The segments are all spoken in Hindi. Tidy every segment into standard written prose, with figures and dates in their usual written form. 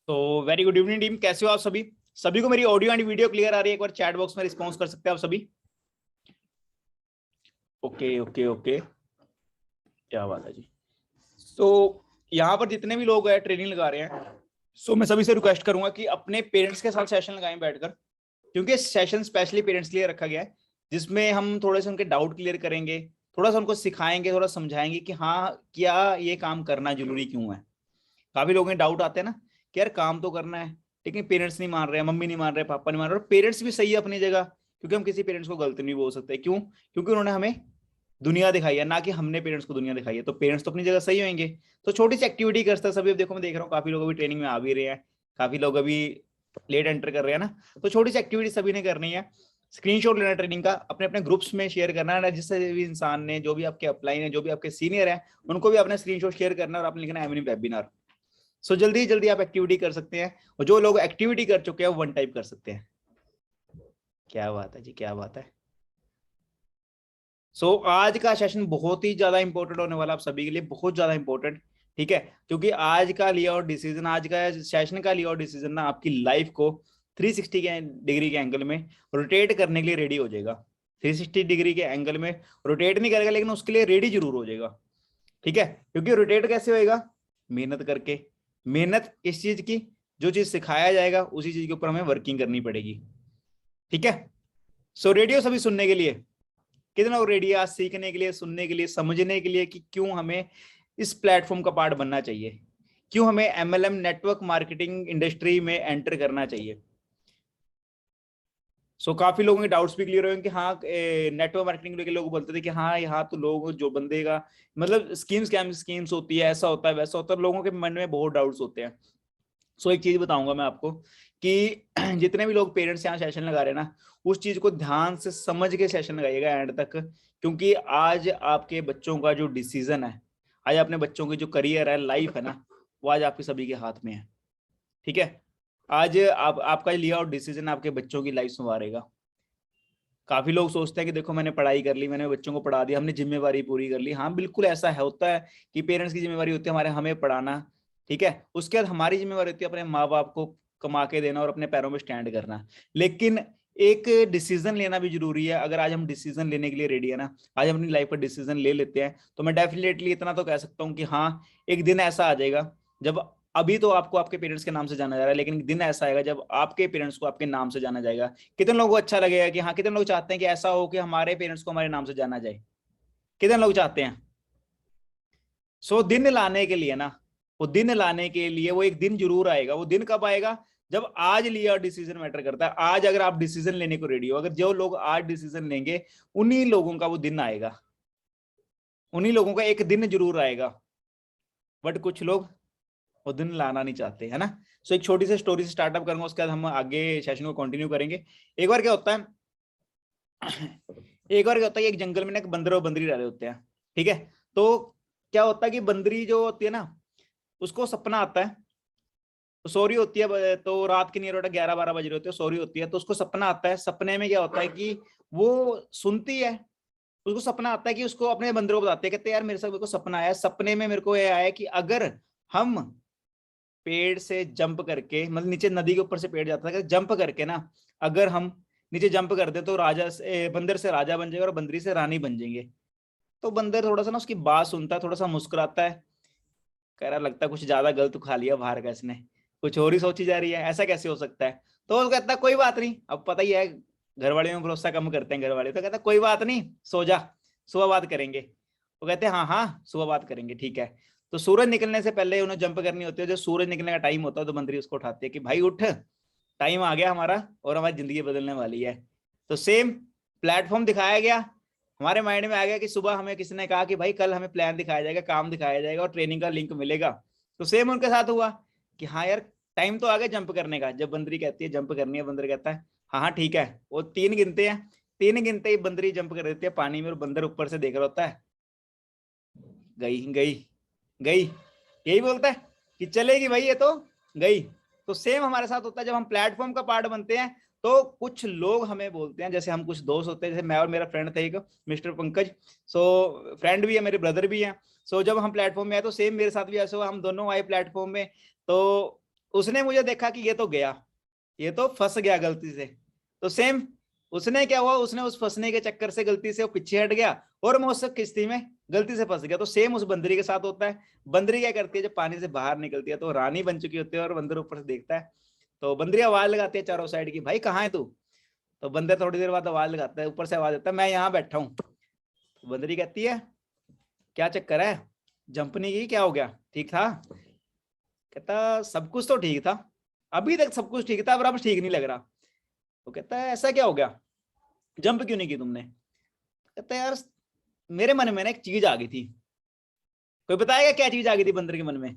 तो वेरी गुड इवनिंग टीम, कैसे हो आप सभी? सभी को मेरी ऑडियो एंड वीडियो क्लियर आ रही है? एक बार चैट बॉक्स में रिस्पॉन्स कर सकते हैं आप सभी। ओके ओके ओके, क्या बात है जी। तो यहाँ पर जितने भी लोग हैं ट्रेनिंग लगा रहे हैं, सो मैं सभी से रिक्वेस्ट करूंगा कि अपने पेरेंट्स के साथ सेशन लगाएं बैठकर, क्योंकि सेशन स्पेशली पेरेंट्स के लिए रखा गया है, जिसमें हम थोड़े से उनके डाउट क्लियर करेंगे, थोड़ा सा उनको सिखाएंगे, थोड़ा समझाएंगे कि हाँ क्या ये काम करना जरूरी क्यों है। काफी लोगों के डाउट आते हैं ना कि यार काम तो करना है, लेकिन पेरेंट्स नहीं मान रहे, मम्मी नहीं मान रहे, पापा नहीं मान रहे। और पेरेंट्स भी सही है अपनी जगह, क्योंकि हम किसी पेरेंट्स को गलत नहीं बोल सकते। क्यों? क्योंकि उन्होंने हमें दुनिया दिखाई है, ना कि हमने पेरेंट्स को दुनिया दिखाई है। तो पेरेंट्स तो अपनी जगह सही होंगे। तो छोटी सी एक्टिविटी कर सकते हैं सभी। अब देखो, मैं देख रहा हूँ काफी लोग अभी ट्रेनिंग में आ भी रहे हैं, काफी लोग अभी लेट एंटर कर रहे हैं ना। तो छोटी सी एक्टिविटी सभी ने करनी है। स्क्रीनशॉट लेना ट्रेनिंग का, अपने अपने ग्रुप्स में शेयर करना है। जिससे भी इंसान ने, जो भी आपके अपलाइन है, जो भी आपके सीनियर है, उनको भी अपने स्क्रीनशॉट शेयर करना है और आपने लिखना है वेबिनार। सो जल्दी जल्दी आप एक्टिविटी कर सकते हैं, और जो लोग एक्टिविटी कर चुके हैं वो वन टाइप कर सकते हैं। क्या बात है जी, क्या बात है। सो आज का सेशन बहुत ही ज्यादा इंपॉर्टेंट होने वाला आप सभी के लिए, बहुत ज्यादा इंपॉर्टेंट। ठीक है, क्योंकि आज का लिया और डिसीजन, आज का सेशन का लिया और डिसीजन ना आपकी लाइफ को 360 के डिग्री के एंगल में रोटेट करने के लिए रेडी हो जाएगा। 360 डिग्री के एंगल में रोटेट नहीं करेगा, लेकिन उसके लिए रेडी जरूर हो जाएगा। ठीक है, क्योंकि रोटेट कैसे होएगा? मेहनत करके। मेहनत किस चीज की? जो चीज सिखाया जाएगा उसी चीज के ऊपर हमें वर्किंग करनी पड़ेगी। ठीक है, सो रेडियो सभी सुनने के लिए, कितने लोग रेडी है आज सीखने के लिए, सुनने के लिए, समझने के लिए कि क्यों हमें इस प्लेटफॉर्म का पार्ट बनना चाहिए, क्यों हमें एमएलएम नेटवर्क मार्केटिंग इंडस्ट्री में एंटर करना चाहिए। सो काफी लोगों के डाउट्स भी क्लियर हुए कि हाँ नेटवर्क मार्केटिंग लेके लोग बोलते थे कि हाँ यहाँ तो लोग जो बंदे का मतलब स्कीम्स होती है, ऐसा होता है वैसा होता है, लोगों के मन में बहुत डाउट्स होते हैं। सो एक चीज बताऊंगा मैं आपको कि जितने भी लोग पेरेंट्स यहाँ सेशन लगा रहे हैं ना, उस चीज को ध्यान से समझ के सेशन लगाइएगा एंड तक, क्योंकि आज आपके बच्चों का जो डिसीजन है, आज अपने बच्चों की जो करियर है, लाइफ है ना, वो आज आपके सभी के हाथ में है। ठीक है, आज आपका लिया और डिसीजन आपके बच्चों की लाइफ संवारेगा। काफी लोग सोचते हैं कि देखो मैंने पढ़ाई कर ली, मैंने बच्चों को पढ़ा दिया, हमने जिम्मेवारी पूरी कर ली। हाँ बिल्कुल ऐसा है, होता है कि पेरेंट्स की जिम्मेवारी होती है हमारे, हमें पढ़ाना। ठीक है, उसके बाद हमारी जिम्मेवारी होती है अपने माँ बाप को कमा के देना और अपने पैरों में स्टैंड करना। लेकिन एक डिसीजन लेना भी जरूरी है। अगर आज हम डिसीजन लेने के लिए रेडी है ना, आज हम अपनी लाइफ पर डिसीजन ले लेते हैं, तो मैं डेफिनेटली इतना तो कह सकता हूँ कि हाँ एक दिन ऐसा आ जाएगा जब, अभी तो आपको आपके पेरेंट्स के नाम से जाना जा रहा है, लेकिन दिन ऐसा आएगा जब आपके पेरेंट्स को आपके नाम से जाना जाएगा। कितने लोगों को अच्छा लगेगा कि हाँ, कितने लोग चाहते हैं कि ऐसा हो कि हमारे पेरेंट्स को हमारे नाम से जाना जाए? कितने लोग चाहते हैं? सो दिन लाने के लिए ना, वो दिन लाने के लिए वो एक दिन जरूर आएगा। वो दिन कब आएगा? जब आज लिया डिसीजन मैटर करता है। आज अगर आप डिसीजन लेने को रेडी हो, अगर जो लोग आज डिसीजन लेंगे, उन्हीं लोगों का वो दिन आएगा, उन्हीं लोगों का एक दिन जरूर आएगा। बट कुछ लोग वो दिन लाना नहीं चाहते, है ना। सो एक छोटी सी स्टोरी से स्टार्टअप करूंगा, उसके बाद हम आगे सेशन को कंटिन्यू करेंगे। एक बार क्या होता है, एक बार क्या होता है, एक जंगल में ना एक बंदर और बंदरी रह रहे होते हैं। ठीक है, तो क्या होता है कि बंदरी जो होती है ना, उसको सपना आता है, तो सो रही होती है, तो रात के नियर अबाउट 11-12 बज रहे होते हैं, सो रही होती है, तो उसको सपना आता है। सपने में क्या होता है कि वो सुनती है, उसको सपना आता है कि उसको अपने बंदरों को बताते हैं, कहते हैं यार मेरे साथ मेरे को सपना आया, सपने में मेरे को ये आया कि अगर हम पेड़ से जंप करके, मतलब नीचे नदी के ऊपर से पेड़ जाता है, जंप करके ना, अगर हम नीचे जंप कर दे तो राजा से, बंदर से राजा बन जाएगा और बंदरी से रानी बन जाएंगे। तो बंदर थोड़ा सा ना उसकी बात सुनता है, थोड़ा सा मुस्कुराता है, कह रहा लगता है कुछ ज्यादा गलत खा लिया बाहर का इसने, कुछ और ही सोची जा रही है, ऐसा कैसे हो सकता है। तो वो कहता है कोई बात नहीं, अब पता ही है घर वाले में भरोसा कम करते हैं घर वाले, तो कहता है कोई बात नहीं, सो जा, सुबह बात करेंगे। वो कहते हैं हाँ हाँ सुबह बात करेंगे, ठीक है। तो सूरज निकलने से पहले उन्हें जंप करनी होती है। जो सूरज निकलने का टाइम होता है तो बंदरी उसको उठाती है कि भाई उठ, टाइम आ गया हमारा और हमारी जिंदगी बदलने वाली है। तो सेम प्लेटफॉर्म दिखाया गया, हमारे माइंड में आ गया कि सुबह हमें किसी ने कहा कि भाई कल हमें प्लान दिखाया जाएगा, काम दिखाया जाएगा और ट्रेनिंग का लिंक मिलेगा। तो सेम उनके साथ हुआ कि हाँ यार टाइम तो आ गया जंप करने का। जब बंदरी कहती है जंप करनी है, बंदर कहता है हाँ हाँ ठीक है। वो तीन गिनते हैं, तीन गिनते ही बंदरी जंप कर देती है पानी में, और बंदर ऊपर से देख रहा होता है, गई गई गई, यही बोलता है कि चलेगी भाई ये तो गई। तो सेम हमारे साथ होता है जब हम प्लेटफॉर्म का पार्ट बनते हैं। तो कुछ लोग हमें बोलते हैं, जैसे हम कुछ दोस्त होते हैं, जैसे मैं और मेरा फ्रेंड थे एक मिस्टर पंकज, सो फ्रेंड भी है, मेरे ब्रदर भी हैं। सो जब हम प्लेटफॉर्म में आए तो सेम मेरे साथ भी ऐसा हुआ, हम दोनों आए प्लेटफॉर्म में। तो उसने मुझे देखा कि ये तो गया, ये तो फंस गया गलती से, तो सेम उसने क्या हुआ, उसने उस फंसने के चक्कर से गलती से वो पीछे हट गया और मैं उस किश्ती में गलती से फंस गया। तो सेम उस बंदरी के साथ होता है। बंदरी क्या करती है, जब पानी से बाहर निकलती है तो रानी बन चुकी होती है और बंदर ऊपर से देखता है, तो बंदरी आवाज लगाती है चारों साइड की, भाई कहाँ है तू। तो बंदर थोड़ी देर बाद आवाज लगाता है, ऊपर से आवाज आता है, मैं यहाँ बैठा हूँ। तो बंदरी कहती है क्या चक्कर है, जंप नहीं की, क्या हो गया, ठीक था। कहता सब कुछ तो ठीक था, अभी तक सब कुछ ठीक था, पर अब ठीक नहीं लग रहा। तो कहता है ऐसा क्या हो गया, जंप क्यों नहीं की तुमने। कहता है यार मेरे मन में ना एक चीज आ गई थी। कोई बताएगा क्या चीज आ गई थी बंदर के मन में।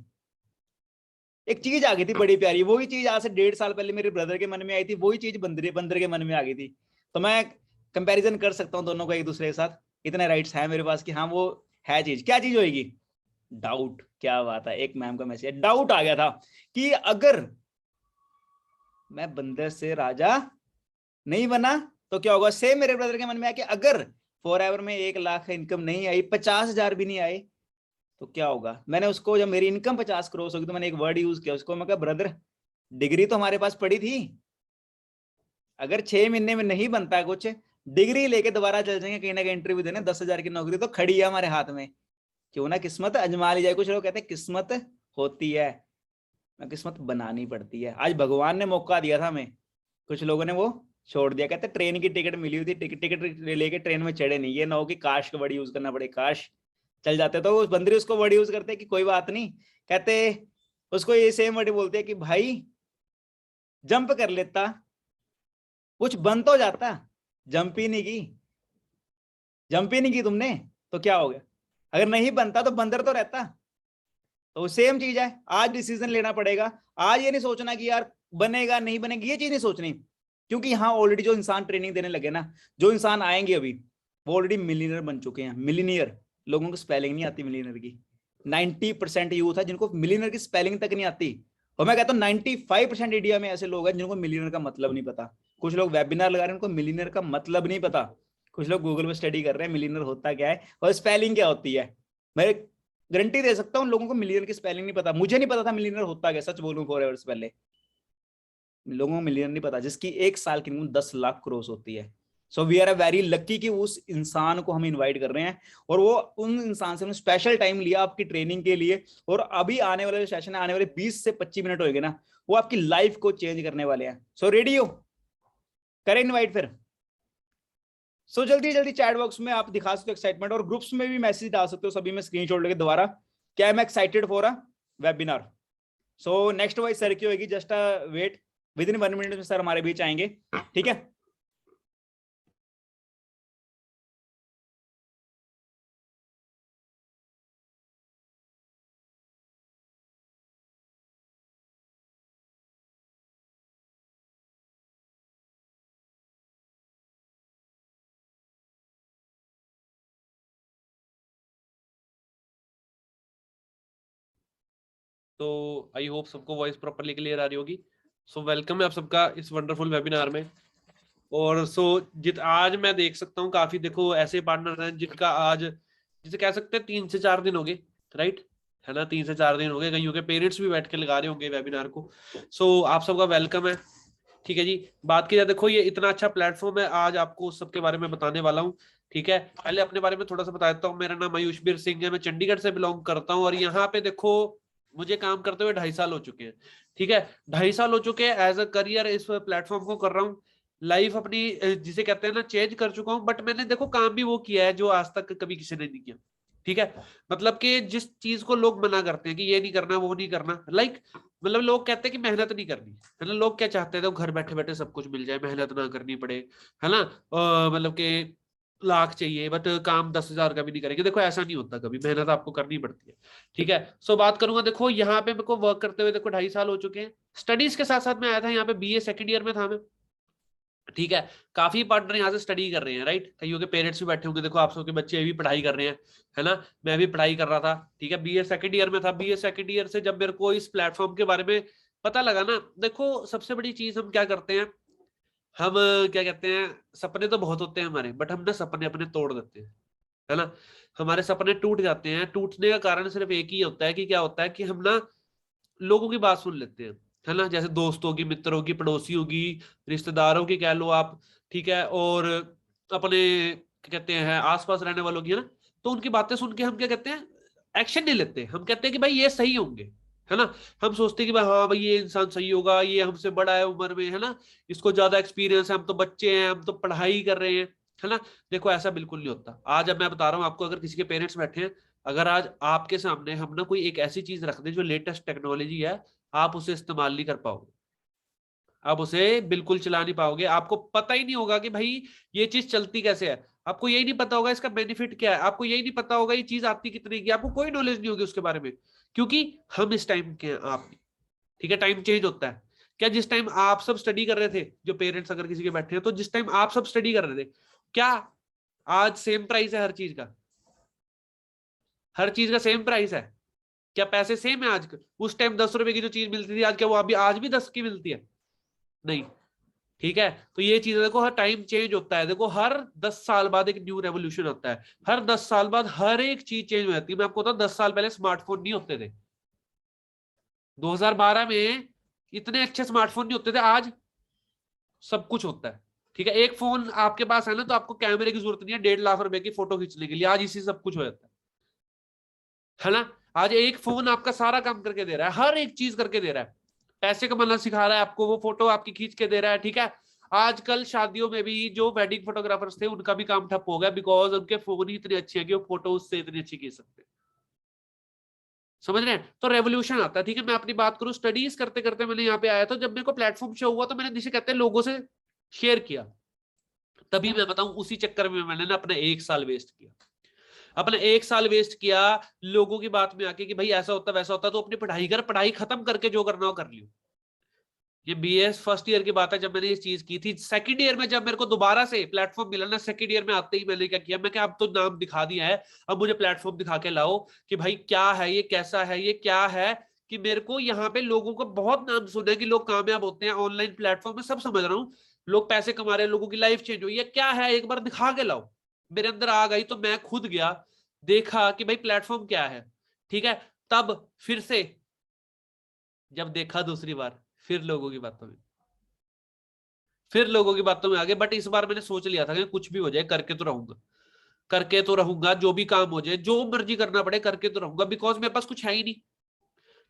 एक चीज आ गई थी बड़ी प्यारी, वही चीज आज से 1.5 साल पहले मेरे ब्रदर के मन में आई थी, वही चीज बंदर बंदर के मन में आ गई थी। तो मैं कंपैरिजन कर सकता हूँ दोनों को एक दूसरे के साथ, इतने राइट्स हैं मेरे पास कि हाँ वो है चीज, क्या चीज होगी, डाउट। क्या बात है, एक मैम का मैसेज, डाउट आ गया था कि अगर मैं बंदर से राजा नहीं बना तो क्या होगा। सेम मेरे ब्रदर के मन में आया कि अगर फॉर एवर में 1 लाख इनकम नहीं आई, 50,000 भी नहीं आए तो क्या होगा। मैंने उसको, जब मेरी इनकम 50 क्रॉस होगी तो मैंने एक वर्ड यूज किया उसको, मैं कहा ब्रदर डिग्री तो हमारे पास पड़ी थी, अगर 6 महीने में नहीं बनता कुछ, डिग्री लेके दोबारा चल जाएंगे कहीं ना कहीं इंटरव्यू देने, 10,000 की नौकरी तो खड़ी है हमारे हाथ में, क्यों ना किस्मत आजमा ली जाए। कुछ लोग कहते हैं किस्मत होती है, मैं किस्मत बनानी पड़ती है। आज भगवान ने मौका दिया था हमें, कुछ लोगों ने वो छोड़ दिया। कहते ट्रेन की टिकट मिली हुई थी, टिकट लेके ट्रेन में चढ़े नहीं, ये ना हो कि काश का वर्ड यूज करना पड़े, काश चल जाते। तो उस बंदरी उसको वर्ड यूज करते कि कोई बात नहीं, कहते उसको ये सेम वर्ड बोलते हैं कि भाई जंप कर लेता, कुछ बन तो जाता, जंप ही नहीं की, जंप ही नहीं की तुमने तो क्या हो गया, अगर नहीं बनता तो बंदर तो रहता। तो सेम चीज है, आज डिसीजन लेना पड़ेगा। आज ये नहीं सोचना कि यार बनेगा नहीं बनेगा, ये चीज नहीं सोचनी, क्योंकि यहाँ ऑलरेडी जो इंसान ट्रेनिंग देने लगे ना, जो इंसान आएंगे अभी, वो ऑलरेडी मिलीनियर बन चुके हैं। मिलीनियर लोगों को स्पेलिंग नहीं आती मिलीनियर की, 90% यूथ है जिनको मिलीनियर की स्पेलिंग तक नहीं आती। और मैं कहता हूँ 95% इंडिया में ऐसे लोग हैं जिनको मिलीनियर का मतलब नहीं पता। कुछ लोग वेबिनार लगा रहे हैं, उनको मिलीनियर का मतलब नहीं पता। कुछ लोग गूगल में स्टडी कर रहे हैं मिलीनियर होता क्या है और स्पेलिंग क्या होती है। मैं गारंटी दे सकता हूँ लोगों को मिलियनर की स्पेलिंग नहीं पता, मुझे नहीं पता था मिलियनर होता क्या, सच बोलूं फॉर एवर्स पहले लोगों को मिलियनर नहीं पता जिसकी 1 साल की इनकम 10 लाख क्रॉस होती है। So we are a very lucky कि उस इंसान को हम इनवाइट कर रहे हैं, और वो उन इंसान से स्पेशल टाइम लिया आपकी ट्रेनिंग के लिए। और अभी आने वाले जो सेशन है, आने वाले 20 से 25 मिनट होंगे ना, वो आपकी लाइफ को चेंज करने वाले हैं। सो रेडी हो, करें इनवाइट फिर। सो जल्दी जल्दी चैट बॉक्स में आप दिखा सकते हो एक्साइटमेंट, और ग्रुप्स में भी मैसेज डाल सकते हो सभी में स्क्रीनशॉट लेके दोबारा, क्या I am excited for a webinar. So next wise sir की होगी, just wait, within 1 minute में सर हमारे बीच आएंगे, ठीक है। तो आई होप सबको वॉइस प्रॉपरली क्लियर आ रही होगी। सो वेलकम है आप सबका इस वंडरफुल वेबिनार में। और सो आज मैं देख सकता हूँ काफी, देखो ऐसे पार्टनर हैं जिनका आज जिसे कह सकते हैं 3 से 4 दिन हो गए, राइट है ना, 3 से 4 दिन हो गए, कहीं के पेरेंट्स भी बैठ के लगा रहे होंगे वेबिनार को। सो आप सबका वेलकम है, ठीक है जी। बात की जाए, देखो ये इतना अच्छा प्लेटफॉर्म है, आज आपको उस सबके बारे में बताने वाला हूँ, ठीक है। पहले अपने बारे में थोड़ा सा बता देता हूँ। मेरा नाम आयुषबीर सिंह है, मैं चंडीगढ़ से बिलोंग करता हूँ, और यहाँ पे देखो मुझे काम करते हुए 2.5 साल हो चुके हैं, ठीक है। 2.5 साल हो चुके हैं, एज अ करियर इस प्लेटफॉर्म को कर रहा हूँ। लाइफ अपनी जिसे कहते हैं ना चेंज कर चुका हूँ, बट मैंने देखो काम भी वो किया है जो आज तक कभी किसी ने नहीं किया, ठीक है। मतलब कि जिस चीज को लोग मना करते हैं कि ये नहीं करना वो नहीं करना, लाइक मतलब लोग कहते हैं कि मेहनत नहीं करनी है ना, लोग क्या चाहते हैं तो घर बैठे बैठे सब कुछ मिल जाए, मेहनत ना करनी पड़े, है ना। मतलब कि लाख चाहिए बट काम 10,000 का भी नहीं करेंगे। देखो ऐसा नहीं होता, कभी मेहनत आपको करनी पड़ती है, ठीक है। सो बात करूंगा, देखो यहाँ पे मेरे को वर्क करते हुए देखो 2.5 साल हो चुके हैं। स्टडीज के साथ साथ मैं आया था यहाँ पे, बीए सेकंड ईयर में था मैं, ठीक है। काफी पार्टनर यहाँ से स्टडी कर रहे हैं, राइट, कईयों के पेरेंट्स भी बैठे होंगे, देखो आप सबके बच्चे भी पढ़ाई कर रहे हैं, है ना। मैं भी पढ़ाई कर रहा था, ठीक है, बीए सेकंड ईयर में था। बीए सेकंड ईयर से जब मेरे को इस प्लेटफॉर्म के बारे में पता लगा ना, देखो सबसे बड़ी चीज हम क्या करते हैं, हम क्या कहते हैं, सपने तो बहुत होते हैं हमारे, बट हम ना सपने अपने तोड़ देते हैं, है ना। हमारे सपने टूट जाते हैं, टूटने का कारण सिर्फ एक ही होता है कि क्या होता है कि हम ना लोगों की बात सुन लेते हैं, है ना, जैसे दोस्तों की, मित्रों की, पड़ोसियों की, रिश्तेदारों की कह लो आप, ठीक है, और अपने क्या कहते हैं आसपास रहने वालों की, है ना। तो उनकी बातें सुन के हम क्या कहते हैं, एक्शन नहीं लेते, हम कहते हैं कि भाई ये सही होंगे, है ना। हम सोचते हैं कि भाई हाँ भाई ये इंसान सही होगा, ये हमसे बड़ा है उम्र में, है ना, इसको ज्यादा एक्सपीरियंस है, हम तो बच्चे हैं, हम तो पढ़ाई कर रहे हैं, है ना। देखो ऐसा बिल्कुल नहीं होता। आज अब मैं बता रहा हूँ आपको, अगर किसी के पेरेंट्स बैठे हैं, अगर आज आपके सामने हम ना कोई एक ऐसी चीज रख दें जो लेटेस्ट टेक्नोलॉजी है, आप उसे इस्तेमाल नहीं कर पाओगे, आप उसे बिल्कुल चला नहीं पाओगे, आपको पता ही नहीं होगा कि भाई ये चीज चलती कैसे है, आपको यही नहीं पता होगा इसका बेनिफिट क्या है, आपको यही नहीं पता होगा ये चीज आती कितने की, आपको कोई नॉलेज नहीं होगी उसके बारे में, क्योंकि हम इस टाइम के हैं, आप, ठीक है, टाइम चेंज होता है। क्या जिस टाइम आप सब स्टडी कर रहे थे, जो पेरेंट्स अगर किसी के बैठे हैं, तो जिस टाइम आप सब स्टडी कर रहे थे, क्या आज सेम प्राइस है हर चीज का? हर चीज का सेम प्राइस है? क्या पैसे सेम है आज? उस टाइम 10 रुपए की जो चीज मिलती थी, आज क्या वो अभी आज भी 10 की मिलती है? नहीं। ठीक है, तो ये चीज देखो, हर टाइम चेंज होता है, देखो हर 10 साल बाद एक न्यू रेवोल्यूशन होता है, हर 10 साल बाद हर एक चीज चेंज हो जाती है। मैं आपको बताऊं, 10 साल पहले स्मार्टफोन नहीं होते थे, 2012 में इतने अच्छे स्मार्टफोन नहीं होते थे, आज सब कुछ होता है। ठीक है, एक फोन आपके पास है ना, तो आपको कैमरे की जरूरत नहीं है 1.5 लाख रुपए की फोटो खींचने के लिए, आज इसी सब कुछ हो जाता है ना। आज एक फोन आपका सारा काम करके दे रहा है, हर एक चीज करके दे रहा है, पैसे कमाना सिखा रहा है आपको, वो फोटो आपकी खींच के दे रहा है। ठीक है, आजकल शादियों में भी जो वेडिंग फोटोग्राफर्स थे, उनका भी काम ठप हो गया, बिकॉज उनके फोन ही इतने अच्छे हैं कि वो फोटो उससे इतनी अच्छी खींच सकते हैं। समझ रहे हैं? तो रेवोल्यूशन आता है। ठीक है, मैं अपनी बात करूं, स्टडीज करते करते मैंने यहाँ पे आया था, जब मेरे को प्लेटफॉर्म शो हुआ तो मैंने जिसे कहते हैं लोगों से शेयर किया, तभी मैं बताऊं उसी चक्कर में मैंने ना अपना 1 साल वेस्ट किया, अपना 1 साल वेस्ट किया लोगों की बात में आके कि भाई ऐसा होता वैसा होता, तो अपनी पढ़ाई कर, पढ़ाई खत्म करके जो करना हो कर लियो। ये बीएस फर्स्ट ईयर की बात है, जब मैंने ये चीज की थी। सेकंड ईयर में जब मेरे को दोबारा से प्लेटफॉर्म मिला ना, सेकंड ईयर में आते ही मैंने क्या किया, मैं क्या अब तो नाम दिखा दिया है, अब मुझे प्लेटफॉर्म दिखा के लाओ कि भाई क्या है ये, कैसा है ये, क्या है, कि मेरे को यहाँ पे लोगों को बहुत नाम सुने कि लोग कामयाब होते हैं ऑनलाइन प्लेटफॉर्म में, सब समझ रहा हूँ, लोग पैसे कमा रहे हैं, लोगों की लाइफ चेंज हुई है, क्या है एक बार दिखा के लाओ। मेरे अंदर आ गई तो मैं खुद गया, देखा कि भाई प्लेटफॉर्म क्या है। ठीक है, तब फिर से जब देखा दूसरी बार, फिर लोगों की बातों में, फिर लोगों की बातों में आ गए, बट इस बार मैंने सोच लिया था कि कुछ भी हो जाए करके तो रहूंगा, करके तो रहूंगा, जो भी काम हो जाए, जो मर्जी करना पड़े करके तो रहूंगा, बिकॉज मेरे पास कुछ है ही नहीं।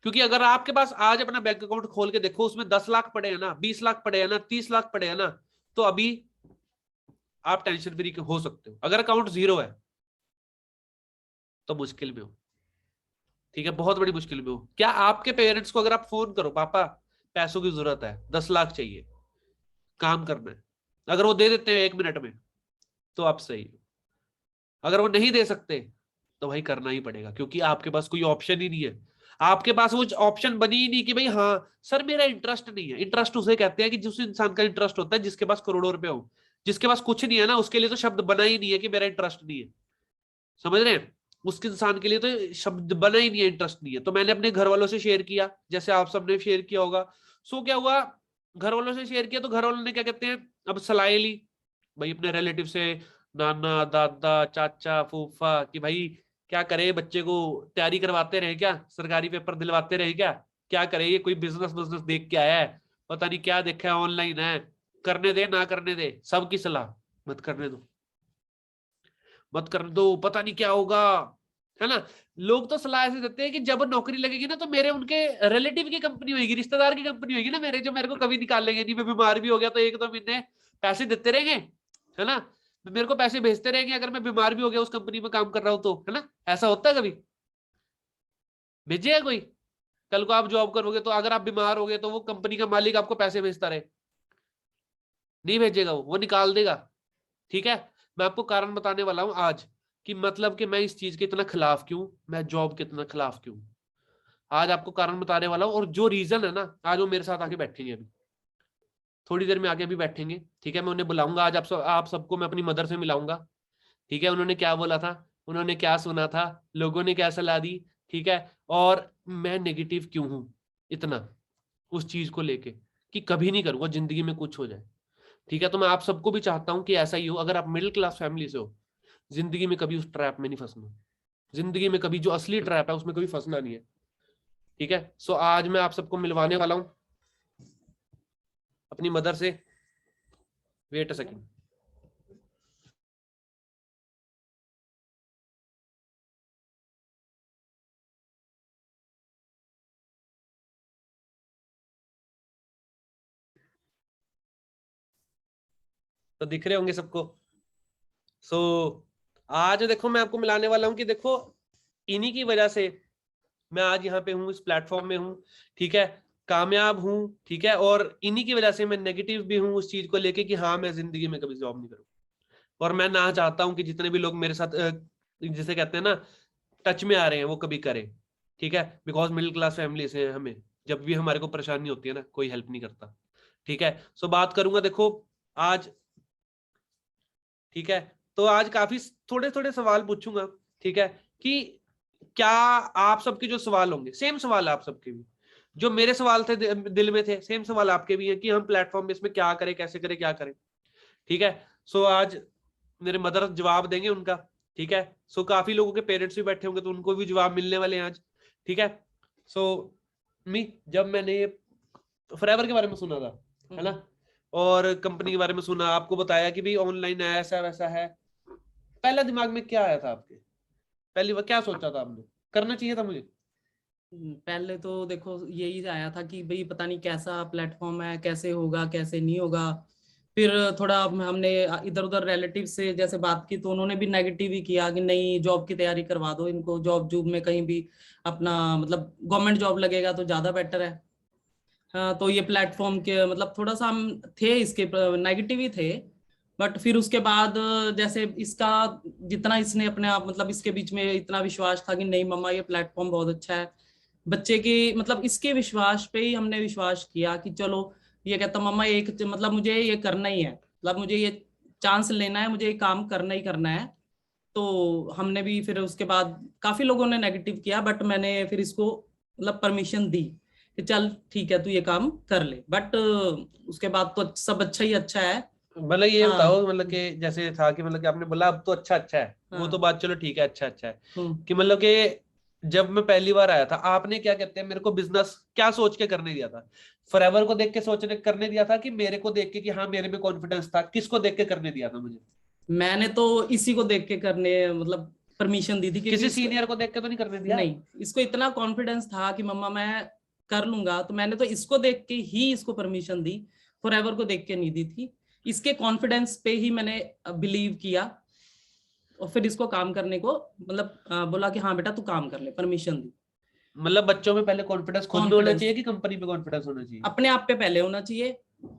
क्योंकि अगर आपके पास आज अपना बैंक अकाउंट खोल के देखो, उसमें 10 लाख पड़े हैं ना, 20 लाख पड़े हैं ना, 30 लाख पड़े हैं ना, तो अभी आप टेंशन फ्री हो सकते हो। अगर अकाउंट जीरो है तो मुश्किल में हो। ठीक है, बहुत बड़ी मुश्किल में हो। क्या आपके पेरेंट्स को अगर आप फोन करो, पापा पैसों की जरूरत है, 10 लाख चाहिए, काम करना है, अगर वो दे देते हैं 1 मिनट में, तो आप सही हो। अगर वो नहीं दे सकते तो भाई करना ही पड़ेगा, क्योंकि आपके पास कोई ऑप्शन ही नहीं है। आपके पास वो ऑप्शन बनी ही नहीं कि भाई हाँ सर मेरा इंटरेस्ट नहीं है। इंटरेस्ट उसे कहते हैं कि जिस इंसान का इंटरेस्ट होता है, जिसके पास करोड़ों रुपए हो। जिसके पास कुछ नहीं है ना, उसके लिए तो शब्द बना ही नहीं है कि मेरा इंटरेस्ट नहीं है। समझ रहे हैं? उसके इंसान के लिए तो शब्द बना ही नहीं है, इंटरेस्ट नहीं है। तो मैंने अपने घर वालों से शेयर किया, जैसे आप सबने शेयर किया होगा। सो क्या हुआ, घर वालों से शेयर किया तो घर वालों ने क्या कहते हैं, अब सलाह ली भाई अपने रिलेटिव से, नाना दादा चाचा फूफा, कि भाई क्या करे, बच्चे को तैयारी करवाते रहे क्या, सरकारी पेपर दिलवाते रहे क्या, क्या करे, ये कोई बिजनेस बिजनेस देख के आया है, पता नहीं क्या देखा है ऑनलाइन है, करने दे ना करने दे, सबकी सलाह मत करने दो, मत करने दो, पता नहीं क्या होगा, है ना। लोग तो सलाह ऐसे देते हैं कि जब नौकरी लगेगी ना, तो मेरे उनके रिलेटिव की कंपनी होगी, रिश्तेदार की कंपनी होगी ना मेरे, जो मेरे को कभी निकाल लेंगे नहीं। मैं बीमार भी हो गया तो 1-2 महीने पैसे देते रहेंगे, है ना, मेरे को पैसे भेजते रहेंगे अगर मैं बीमार भी हो गया, उस कंपनी में काम कर रहा हूं तो, है ना। ऐसा होता है कभी? भेजेगा कोई? कल को आप जॉब करोगे तो अगर आप बीमार हो गए तो वो कंपनी का मालिक आपको पैसे भेजता रहे? नहीं भेजेगा, वो निकाल देगा। ठीक है, मैं आपको कारण बताने वाला हूं आज, कि मतलब कि मैं इस चीज के इतना खिलाफ क्यों, मैं जॉब के इतना खिलाफ क्यों, आज आपको कारण बताने वाला हूं। और जो रीजन है ना, आज वो मेरे साथ आके बैठेंगे, अभी थोड़ी देर में आके अभी बैठेंगे। ठीक है, मैं उन्हें बुलाऊंगा आज, आप सबको मैं अपनी मदर से मिलाऊंगा। ठीक है, उन्होंने क्या बोला था, उन्होंने क्या सुना था, लोगों ने क्या सलाह दी। ठीक है, और मैं नेगेटिव क्यों हूं इतना उस चीज को लेके, कि कभी नहीं करूंगा जिंदगी में कुछ हो जाए। ठीक है, तो मैं आप सबको भी चाहता हूं कि ऐसा ही हो। अगर आप मिडिल क्लास फैमिली से हो, जिंदगी में कभी उस ट्रैप में नहीं फंसना, जिंदगी में कभी जो असली ट्रैप है उसमें कभी फंसना नहीं है। ठीक है, सो आज मैं आप सबको मिलवाने वाला हूँ। अपनी मदर से। Wait a second. तो दिख रहे होंगे सबको। सो आज देखो मैं आपको मिलाने वाला हूं कि देखो इन्हीं की वजह से मैं आज यहाँ पे हूँ, इस प्लेटफॉर्म में हूँ, ठीक है, कामयाब हूँ, ठीक है, और इन्हीं की वजह से मैं नेगेटिव भी हूँ उस चीज को लेके कि हाँ मैं जिंदगी में कभी जॉब नहीं करूँ। और मैं ना चाहता हूँ कि जितने भी लोग मेरे साथ जिसे कहते हैं ना टच में आ रहे हैं वो कभी करें, ठीक है, बिकॉज मिडिल क्लास फैमिली से हमें जब भी हमारे को परेशानी होती है ना कोई हेल्प नहीं करता, ठीक है। सो बात करूंगा देखो आज, ठीक है, तो आज काफी थोड़े थोड़े सवाल पूछूंगा, ठीक है, कि क्या आप सबके जो सवाल होंगे सेम सवाल आप सबके भी, जो मेरे सवाल थे दिल में थे सेम सवाल आपके भी हैं कि हम प्लेटफॉर्म में इसमें क्या करें, कैसे करें, क्या करें, ठीक है। सो आज मेरे मदर जवाब देंगे उनका, ठीक है। सो काफी लोगों के पेरेंट्स भी बैठे होंगे तो उनको भी जवाब मिलने वाले हैं आज, ठीक है। सो मी जब मैंने फॉरएवर के बारे में सुना था, है ना, और कंपनी के बारे में सुना, आपको बताया कि भाई ऑनलाइन है, ऐसा वैसा है, पहला दिमाग में क्या आया था आपके? पहली बार क्या सोचा था आपने करना चाहिए था मुझे? पहले तो देखो यही आया था कि भाई पता नहीं कैसा प्लेटफॉर्म है, कैसे होगा कैसे नहीं होगा। फिर थोड़ा हमने इधर उधर रिलेटिव से जैसे बात की तो उन्होंने भी नेगेटिव ही किया कि नहीं जॉब की तैयारी करवा दो इनको, जॉब में कहीं भी अपना मतलब गवर्नमेंट जॉब लगेगा तो ज्यादा बेटर है। हाँ, तो ये प्लेटफॉर्म के मतलब थोड़ा सा हम थे इसके नेगेटिव ही थे। बट फिर उसके बाद जैसे इसका जितना इसने अपने आप मतलब इसके बीच में इतना विश्वास था कि नहीं मम्मा ये प्लेटफॉर्म बहुत अच्छा है, बच्चे की मतलब इसके विश्वास पे ही हमने विश्वास किया कि चलो ये कहता मम्मा एक मतलब मुझे ये करना ही है, मतलब मुझे ये चांस लेना है, मुझे ये काम करना ही करना है। तो हमने भी फिर उसके बाद काफी लोगों ने नेगेटिव किया बट मैंने फिर इसको मतलब परमिशन दी कि चल ठीक है तू ये काम कर ले। बट उसके बाद तो सब अच्छा ही अच्छा है। मतलब ये हाँ बताओ मतलब कि जैसे था कि मतलब कि आपने बोला अब तो अच्छा अच्छा है, वो तो हाँ बात चलो ठीक है, अच्छा अच्छा है, कि मतलब कि जब मैं पहली बार आया था आपने क्या कहते हैं मेरे को बिजनेस क्या सोच के करने दिया था? फॉरएवर को देख के सोचने करने दिया था कि मेरे को देख के कि हाँ मेरे में कॉन्फिडेंस था, किसको देख के करने दिया था मुझे? मैंने तो इसी को देख के करने मतलब परमिशन दी थी क्योंकि किसी सीनियर को देख के तो नहीं करने दिया? नहीं, इसको इतना कॉन्फिडेंस था कि मम्मा मैं कर लूंगा, तो मैंने तो इसको देख के ही इसको परमिशन दी, फॉरएवर को देख के नहीं दी थी। इसके कॉन्फिडेंस पे ही मैंने बिलीव किया और फिर इसको काम करने को मतलब बोला कि हाँ बेटा तू काम कर ले, परमिशन दी। मतलब बच्चों में पहले कॉन्फिडेंस खुद में होना चाहिए कि कंपनी पे कॉन्फिडेंस होना चाहिए? अपने आप पे पहले होना चाहिए,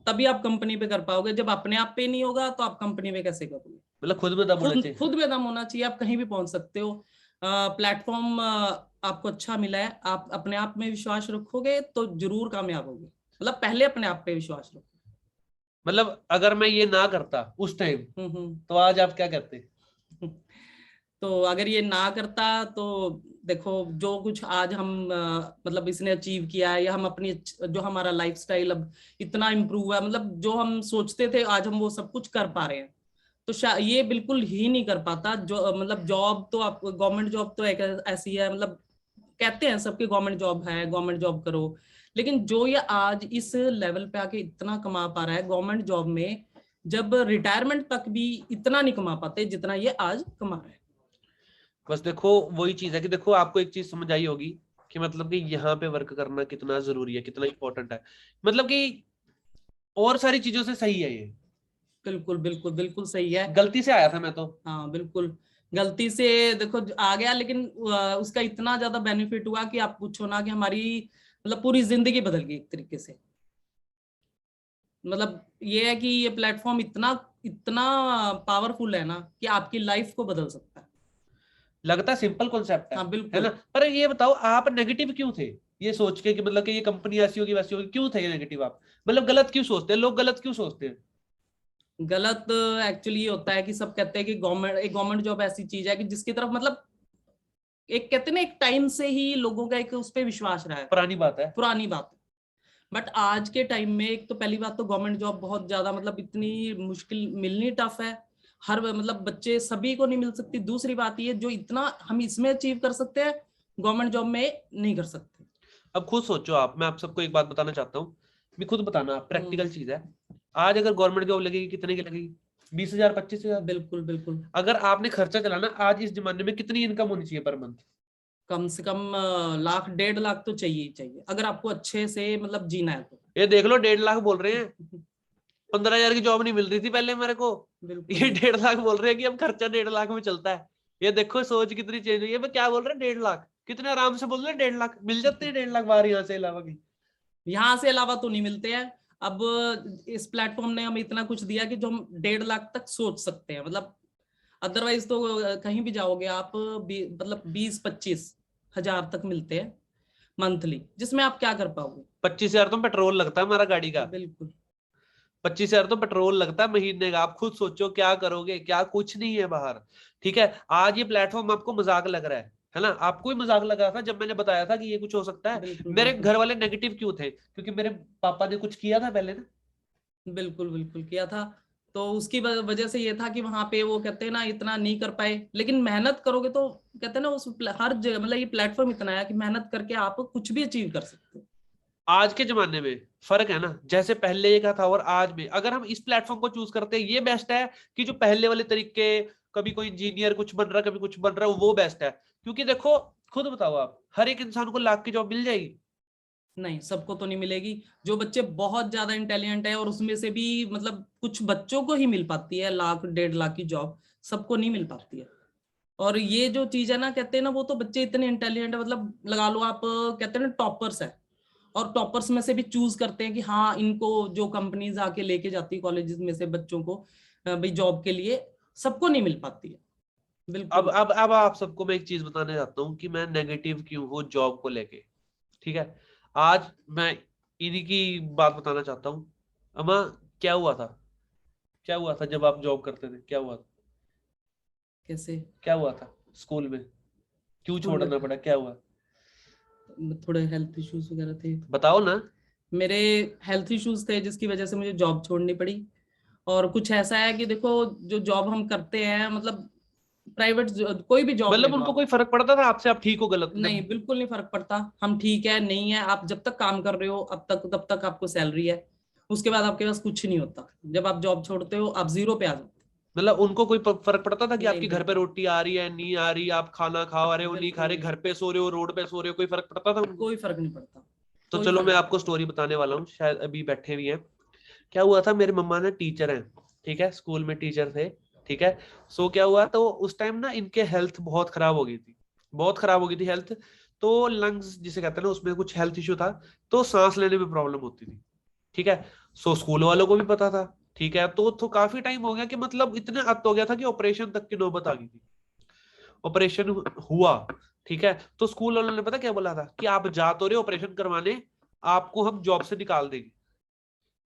तभी आप कंपनी पे कर पाओगे। जब अपने आप पे नहीं होगा तो आप कंपनी पे कैसे करोगे? मतलब खुद में दम होना चाहिए। खुद में दम होना चाहिए, आप कहीं भी पहुंच सकते हो। प्लेटफॉर्म आपको अच्छा मिला है, आप अपने आप में विश्वास रखोगे तो जरूर कामयाब होगे। मतलब पहले अपने आप पे विश्वास रखो। मतलब अगर मैं ये ना करता उस टाइम तो आज आप क्या करते? तो अगर ये ना करता तो देखो जो कुछ आज हम मतलब इसने अचीव किया है या हम अपनी जो हमारा लाइफस्टाइल अब इतना इम्प्रूव है, मतलब जो हम सोचते थे आज हम वो सब कुछ कर पा रहे हैं, तो ये बिल्कुल ही नहीं कर पाता। जो मतलब जॉब तो आप गवर्नमेंट जॉब तो एक ऐसी है, मतलब कहते हैं सबके गवर्नमेंट जॉब है, गवर्नमेंट जॉब करो, लेकिन जो ये आज इस लेवल पे आके इतना कमा पा रहा है गवर्नमेंट जॉब में, जब रिटायरमेंट तक भी इतना नहीं कमा पाते जितना ये आज कमा रहा है। बस देखो वही चीज है कि देखो आपको एक चीज समझ आई होगी कि मतलब कि यहाँ पे वर्क करना कितना जरूरी है, कितना इंपॉर्टेंट है, मतलब कि और सारी चीजों से सही है ये। बिल्कुल बिल्कुल बिल्कुल सही है। गलती से आया था मैं तो। हाँ बिल्कुल गलती से देखो आ गया, लेकिन उसका इतना ज्यादा बेनिफिट हुआ कि आप पूछो ना कि हमारी मतलब पूरी जिंदगी बदल गई एक तरीके से। मतलब ये है कि ये प्लेटफॉर्म इतना इतना पावरफुल है ना कि आपकी लाइफ को बदल सकता है। लगता सिंपल कॉन्सेप्ट हाँ है ना, बिल्कुल। पर ये बताओ आप नेगेटिव क्यों थे? ये सोच के कि मतलब कि ये कंपनी ऐसी होगी वैसी होगी, क्यों थे ये नेगेटिव आप? मतलब गलत क्यों सोचते हैं लोग, गलत क्यों सोचते हैं? गलत एक्चुअली ये होता है कि सब कहते हैं कि गवर्नमेंट जॉब ऐसी चीज है कि जिसकी तरफ मतलब एक कहते हैं ना एक टाइम से ही लोगों का एक उस पर विश्वास रहा है, पुरानी बात है। पुरानी बात है। बट आज के टाइम में एक तो पहली बात तो गवर्नमेंट जॉब बहुत ज्यादा मतलब इतनी मुश्किल मिलनी टफ है, हर मतलब बच्चे सभी को नहीं मिल सकती। दूसरी बात ये जो इतना हम इसमें अचीव कर सकते हैं गवर्नमेंट जॉब में नहीं कर सकते। अब खुद सोचो आप, मैं आप सबको एक बात बताना चाहता हूँ भी खुद बताना, प्रैक्टिकल चीज है। आज अगर गवर्नमेंट जॉब लगेगी कितने की लगेगी? 20,000 25,000। बिल्कुल बिल्कुल। अगर आपने खर्चा चलाना, आज इस जमाने में कितनी इनकम होनी चाहिए पर मंथ? कम से कम लाख 1.5 लाख तो चाहिए ही चाहिए, अगर आपको अच्छे से मतलब जीना है तो। ये देख लो 1.5 लाख बोल रहे हैं। 15,000 की जॉब नहीं मिल रही थी पहले मेरे को, बिल्कुल ये 1.5 लाख बोल रहे हैं कि अब खर्चा 1.5 लाख में चलता है। ये देखो सोच कितनी चेंज हुई है। मैं क्या बोल रहे हैं 1.5 लाख, कितने आराम से बोल रहे हैं 1.5 लाख मिल जाते हैं। 1.5 लाख बाहर यहाँ से अलावा की, यहाँ से अलावा तो नहीं मिलते हैं। अब इस प्लेटफॉर्म ने हमें इतना कुछ दिया कि जो हम 1.5 लाख तक सोच सकते हैं, मतलब अदरवाइज तो कहीं भी जाओगे आप मतलब 20-25 हजार तक मिलते हैं मंथली, जिसमें आप क्या कर पाओगे? 25,000 तो पेट्रोल लगता है हमारा गाड़ी का। बिल्कुल 25,000 तो पेट्रोल लगता है महीने का। आप खुद सोचो क्या करोगे, क्या कुछ नहीं है बाहर। ठीक है, आज ये प्लेटफॉर्म आपको मजाक लग रहा है ना? आपको ही मजाक लग रहा था जब मैंने बताया था कि ये कुछ हो सकता है। बिल्कुल मेरे बिल्कुल घर वाले नेगेटिव क्यों थे? क्योंकि मेरे पापा ने कुछ किया था पहले ना। बिल्कुल बिल्कुल किया था। तो उसकी वजह से ये था कि वहां पे वो कहते हैं ना इतना नहीं कर पाए, लेकिन मेहनत करोगे तो कहते हैं ना हर जगह मतलब ये प्लेटफॉर्म इतना है कि मेहनत करके आप कुछ भी अचीव कर सकते हो। आज के जमाने में फर्क है ना, जैसे पहले का था और आज में। अगर हम इस प्लेटफॉर्म को चूज करते हैं, ये बेस्ट है कि जो पहले वाले तरीके, कभी कोई इंजीनियर कुछ बन रहा है, कभी कुछ बन रहा है, वो बेस्ट है। क्योंकि देखो खुद बताओ आप, हर एक इंसान को लाख की जॉब मिल जाएगी? नहीं, सबको तो नहीं मिलेगी। जो बच्चे बहुत ज्यादा इंटेलिजेंट है और उसमें से भी मतलब कुछ बच्चों को ही मिल पाती है 1 लाख 1.5 लाख की जॉब, सबको नहीं मिल पाती है। और ये जो चीज है ना, कहते हैं ना वो तो बच्चे इतने इंटेलिजेंट है, मतलब लगा लो आप कहते हैं ना टॉपर्स है, और टॉपर्स में से भी चूज करते हैं कि हाँ इनको जो कंपनीज आके लेके जाती है कॉलेजेस में से बच्चों को भाई जॉब के लिए, सबको नहीं मिल पाती है। अब बिल्कुल अब अब आप सबको मैं एक चीज बताने चाहता हूँ कि मैं नेगेटिव क्यों हूँ जॉब को लेके। ठीक है, आज मैं इन्हीं की बात बताना चाहता हूँ। अम्मा, क्या हुआ था? क्या हुआ था जब आप जॉब करते थे? क्या हुआ था? कैसे? क्या हुआ था स्कूल में? क्यों स्कूल छोड़ना पड़ा? क्या हुआ? में थोड़े हेल्थ इश्यूज वगैरह थे। बताओ ना। मेरे हेल्थ इश्यूज थे जिसकी वजह से मुझे जॉब छोड़नी पड़ी। और कुछ ऐसा है कि देखो जो जॉब हम करते हैं मतलब प्राइवेट कोई भी जॉब ले मतलब लो उनको आप, कोई फर्क पड़ता था आपसे, आप ठीक हो गलत नहीं जब? बिल्कुल नहीं फर्क पड़ता। हम ठीक है नहीं है, आप जब तक काम कर रहे हो अब तक तब तक आपको सैलरी है, उसके बाद आपके पास कुछ नहीं होता। जब आप जॉब छोड़ते हो आप जीरो पे आ जाते मतलब उनको कोई फर्क पड़ता था कि हो। नहीं आपकी घर पे बिल्कुल रोटी आ रही है नहीं आ रही, आप खाना खा रहे हो नहीं खा बिल्कुल रहे, नहीं, घर पे सो रहे हो रोड पे सो रहे हो, कोई फर्क पड़ता था उनको? कोई फर्क नहीं पड़ता। तो कोई चलो फर्क मैं नहीं आपको पड़ता। स्टोरी बताने वाला हूँ, शायद अभी बैठे भी हैं। क्या हुआ था, मेरे मम्मा ना टीचर हैं, ठीक है, स्कूल में टीचर थे। ठीक है, सो क्या हुआ, तो उस टाइम ना इनके हेल्थ बहुत खराब हो गई थी, बहुत खराब हो गई थी हेल्थ। तो लंग्स जिसे कहते हैं ना, उसमें कुछ हेल्थ इशू था, तो सांस लेने में प्रॉब्लम होती थी। ठीक है, सो स्कूल वालों को भी पता था। ठीक है, तो काफी टाइम हो गया कि मतलब इतने अत हो गया था कि ऑपरेशन तक की नौबत आ गई थी। ऑपरेशन हुआ। ठीक है, तो स्कूल वालों ने पता क्या बोला था कि आप जा तो रहे ऑपरेशन करवाने, आपको हम जॉब से निकाल देंगे।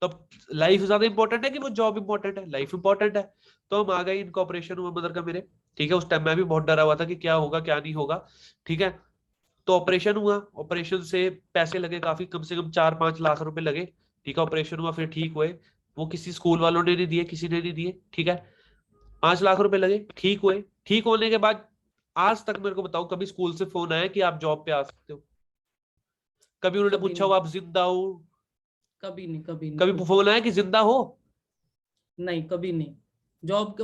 तब लाइफ ज्यादा इंपॉर्टेंट है कि वो जॉब इंपॉर्टेंट है? लाइफ इंपॉर्टेंट है। तो हम आ गए, इनका ऑपरेशन हुआ मदर का मेरे। ठीक है, उस टाइम मैं भी बहुत डरा हुआ था कि क्या होगा क्या नहीं होगा। ठीक है, तो ऑपरेशन हुआ, ऑपरेशन से पैसे लगे काफी, कम से कम 4-5 लाख रुपए लगे। ठीक है, ऑपरेशन हुआ, फिर ठीक हुए। वो किसी स्कूल वालों ने नहीं दिए, किसी ने नहीं दिए। ठीक है, 5 लाख रुपए लगे, ठीक हुए। ठीक होने के बाद आज तक मेरे को बताओ, कभी स्कूल से फोन आया कि आप जॉब पे आ सकते हो? कभी उन्होंने कभी पूछा हो नहीं, आप जिंदा हो? कभी नहीं, कभी नहीं, कभी कुछ फोन आया कि जिंदा हो? नहीं, कभी नहीं।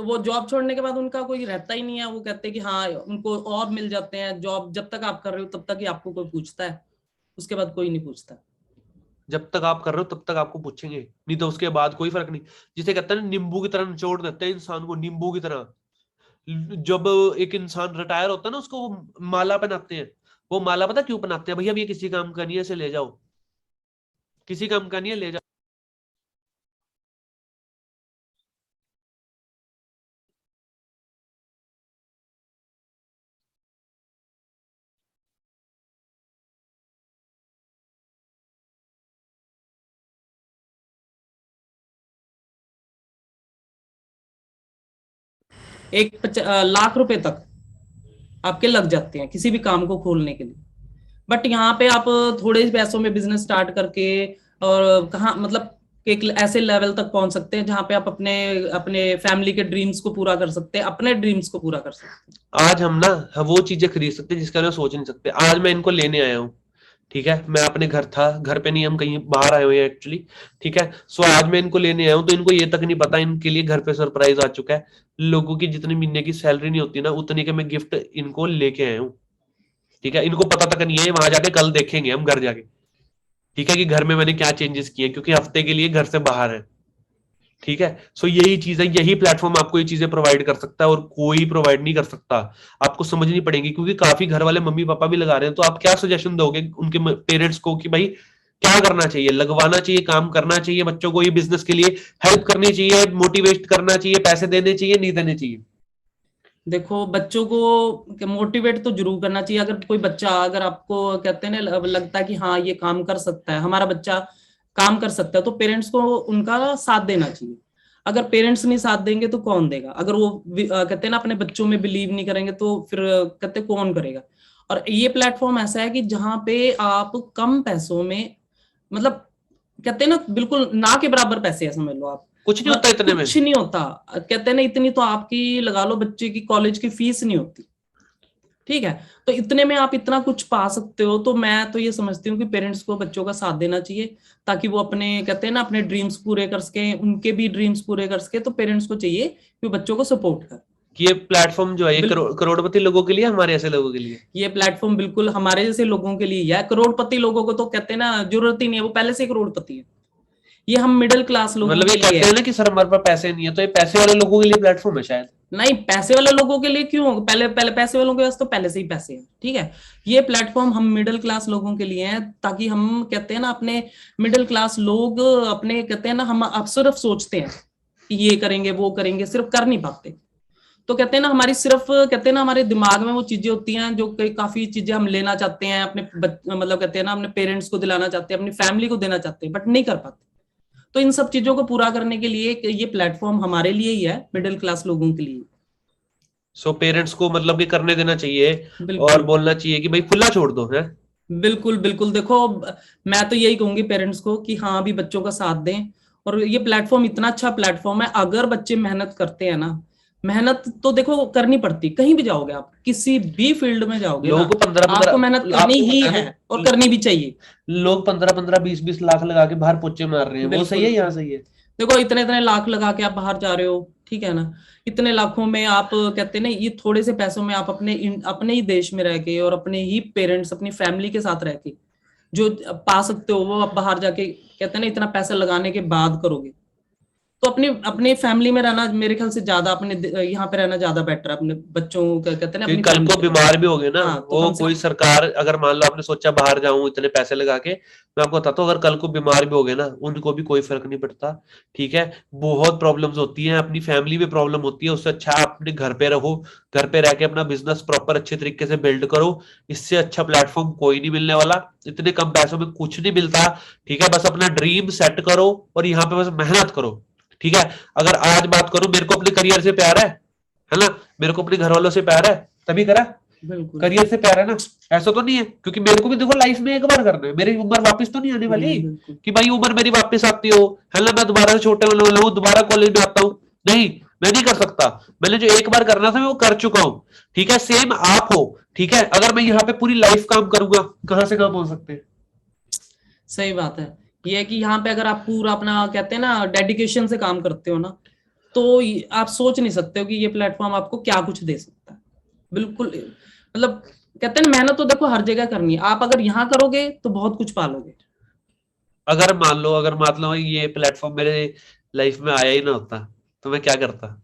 वो जॉब छोड़ने के बाद उनका कोई रहता ही नहीं है, वो कहते हैं कि हाँ उनको और मिल जाते हैं जॉब, जब तक आप कर रहे हो तब तक ही आपको कोई पूछता है, उसके बाद कोई नहीं पूछता। जब तक आप कर रहे हो तब तक आपको पूछेंगे, नहीं तो उसके बाद कोई फर्क नहीं। जिसे कहते हैं ना, नींबू की तरह निचोड़ देते हैं इंसान को, नींबू की तरह। जब एक इंसान रिटायर होता है ना, उसको वो माला पहनाते हैं। वो माला पता क्यों पहनाते हैं? भैया अब ये किसी काम का नहीं है, इसे ले जाओ, किसी काम का नहीं है, ले जाओ। लाख रुपए तक आपके लग जाते हैं किसी भी काम को खोलने के लिए। बट यहाँ पे आप थोड़े ही पैसों में बिजनेस स्टार्ट करके और कहाँ मतलब एक ऐसे लेवल तक पहुंच सकते हैं जहाँ पे आप अपने अपने फैमिली के ड्रीम्स को पूरा कर सकते हैं, अपने ड्रीम्स को पूरा कर सकते आज हम ना वो चीजें खरीद सकते हैं जिसके बारे में सोच नहीं सकते। आज मैं इनको लेने आया हूँ, ठीक है, मैं अपने घर था, घर पे नहीं, हम कहीं बाहर आए हुए हैं एक्चुअली, ठीक है। सो आज मैं इनको लेने आया हूँ, तो इनको ये तक नहीं पता, इनके लिए घर पे सरप्राइज आ चुका है। लोगों की जितनी महीने की सैलरी नहीं होती ना, उतनी के मैं गिफ्ट इनको लेके आया हूँ, ठीक है। इनको पता तक नहीं है, वहां जाके कल देखेंगे हम घर जाके, ठीक है, कि घर में मैंने क्या चेंजेस किए, क्योंकि हफ्ते के लिए घर से बाहर है, ठीक है। सो यही चीज है, यही प्लेटफॉर्म आपको ये चीजें प्रोवाइड कर सकता है, और कोई प्रोवाइड नहीं कर सकता। आपको समझनी पड़ेगी, क्योंकि काफी घर वाले मम्मी पापा भी लगा रहे हैं, तो आप क्या सजेशन दोगे उनके पेरेंट्स को कि भाई क्या करना चाहिए, लगवाना चाहिए, काम करना चाहिए, बच्चों को ये बिजनेस के लिए हेल्प करनी चाहिए, मोटिवेट करना चाहिए, पैसे देने चाहिए, नहीं देने चाहिए? देखो, बच्चों को मोटिवेट तो जरूर करना चाहिए। अगर कोई बच्चा, अगर आपको कहते हैं ना लगता है कि हाँ ये काम कर सकता है, हमारा बच्चा काम कर सकता है, तो पेरेंट्स को उनका साथ देना चाहिए। अगर पेरेंट्स नहीं साथ देंगे तो कौन देगा? अगर वो कहते हैं ना अपने बच्चों में बिलीव नहीं करेंगे तो फिर कहते कौन करेगा? और ये प्लेटफॉर्म ऐसा है कि जहाँ पे आप कम पैसों में, मतलब कहते हैं ना बिल्कुल ना के बराबर पैसे है, समझ लो आप। कुछ नहीं होता इतने में, कुछ नहीं होता। कहते हैं ना इतनी तो आपकी लगा लो बच्चे की कॉलेज की फीस नहीं होती, ठीक है। तो इतने में आप इतना कुछ पा सकते हो, तो मैं तो ये समझती हूँ कि पेरेंट्स को बच्चों का साथ देना चाहिए, ताकि वो अपने कहते हैं ना अपने ड्रीम्स पूरे कर सके, उनके भी ड्रीम्स पूरे कर सके। तो पेरेंट्स को चाहिए कि वो बच्चों को सपोर्ट करे। कि ये प्लेटफॉर्म जो है ये करोड़पति लोगों के लिए, हमारे ऐसे लोगों के लिए? ये प्लेटफॉर्म बिल्कुल हमारे जैसे लोगों के लिए है। करोड़पति लोगों को तो कहते हैं ना जरूरत ही नहीं है, वो पहले से करोड़पति है। ये हम मिडिल क्लास लोगों मतलब के ये लिए कहते हैं ना कि सर हमारे पास पैसे नहीं है, तो ये पैसे वाले लोगों के लिए प्लेटफॉर्म है शायद। नहीं, पैसे वाले लोगों के लिए क्यों? पहले पहले पैसे वालों के पास तो पहले से ही पैसे हैं, ठीक है। ये प्लेटफॉर्म हम मिडिल क्लास लोगों के लिए है, ताकि हम कहते हैं ना अपने मिडिल क्लास लोग अपने कहते हैं ना, हम अब सिर्फ सोचते हैं कि ये करेंगे वो करेंगे, सिर्फ कर नहीं पाते। तो कहते हैं ना हमारी सिर्फ कहते हैं ना हमारे दिमाग में वो चीजें होती हैं जो काफी चीजें हम लेना चाहते हैं अपने मतलब कहते हैं ना अपने पेरेंट्स को दिलाना चाहते हैं, अपनी फैमिली को देना चाहते हैं, बट नहीं कर पाते। तो इन सब चीजों को पूरा करने के लिए ये प्लेटफॉर्म हमारे लिए ही है, मिडिल क्लास लोगों के लिए। सो पेरेंट्स को मतलब कि करने देना चाहिए, और बिल्कुल बोलना चाहिए कि भाई खुला छोड़ दो है। बिल्कुल बिल्कुल। देखो, मैं तो यही कहूंगी पेरेंट्स को कि हाँ अभी बच्चों का साथ दें। और ये प्लेटफॉर्म इतना अच्छा प्लेटफॉर्म है, अगर बच्चे मेहनत करते हैं ना, मेहनत तो देखो करनी पड़ती, कहीं भी जाओगे आप, किसी भी फील्ड में जाओगे ना, लोग 15 आपको मेहनत करनी ही है और करनी भी चाहिए। लोग 15-15 20-20 लाख लगा के बाहर पोचे मार रहे हैं, वो सही है? यहाँ सही है? देखो, इतने इतने लाख लगा के आप बाहर जा रहे हो, ठीक है ना। इतने लाखों में आप कहते हैं ना, ये थोड़े से पैसों में आप अपने ही देश में रह के और अपने ही पेरेंट्स अपनी फैमिली के साथ रह के जो पा सकते हो, वो आप बाहर जाके कहते हैं ना इतना पैसा लगाने के बाद करोगे। तो अपनी अपनी फैमिली में रहना मेरे ख्याल से ज्यादा, अपने यहाँ पे रहना ज्यादा बेटर है, अपने बच्चों को कहते हैं ना अपनी कल को बीमार भी हो गए ना, हाँ, तो वो कोई सरकार, अगर मान लो आपने सोचा बाहर जाऊं इतने पैसे लगा के, मैं आपको बताता हूँ, अगर कल को बीमार भी हो गए ना, उनको भी कोई फर्क नहीं पड़ता, ठीक है। बहुत प्रॉब्लम्स होती हैं, अपनी फैमिली में प्रॉब्लम होती है, उससे अच्छा आप अपने घर पे रहो, घर पे रह के अपना बिजनेस प्रॉपर अच्छे तरीके से बिल्ड करो। इससे अच्छा प्लेटफॉर्म कोई नहीं मिलने वाला, इतने कम पैसों में कुछ नहीं मिलता, ठीक है। बस अपना ड्रीम सेट करो और यहाँ पे बस मेहनत करो, ठीक है। अगर आज बात करूं, मेरे को अपने करियर से प्यार है ना, मेरे को अपने घर वालों से प्यार है, तभी करा। करियर से प्यार है ना, ऐसा तो नहीं है, क्योंकि मेरे को भी देखो लाइफ में एक बार करना है, मेरी उम्र वापस तो नहीं आने वाली कि भाई उम्र मेरी वापस आती हो, है ना, मैं दोबारा से छोटे वाले हूँ, दोबारा कॉलेज में आता हूँ, नहीं, मैं नहीं कर सकता। मैंने जो एक बार करना था मैं वो कर चुका हूँ, ठीक है। सेम आप हो, ठीक है। अगर मैं यहाँ पे पूरी लाइफ काम करूंगा, कहां से काम हो सकते हैं? सही बात है। ये है कि यहाँ पे अगर आप पूरा अपना कहते हैं ना डेडिकेशन से काम करते हो ना, तो आप सोच नहीं सकते हो कि ये प्लेटफॉर्म आपको क्या कुछ दे सकता है। बिल्कुल, मतलब कहते हैं ना मेहनत तो देखो हर जगह करनी है, आप अगर यहाँ करोगे तो बहुत कुछ पालोगे। अगर मान लो ये प्लेटफॉर्म मेरे लाइफ में आया ही ना होता, तो मैं क्या करता?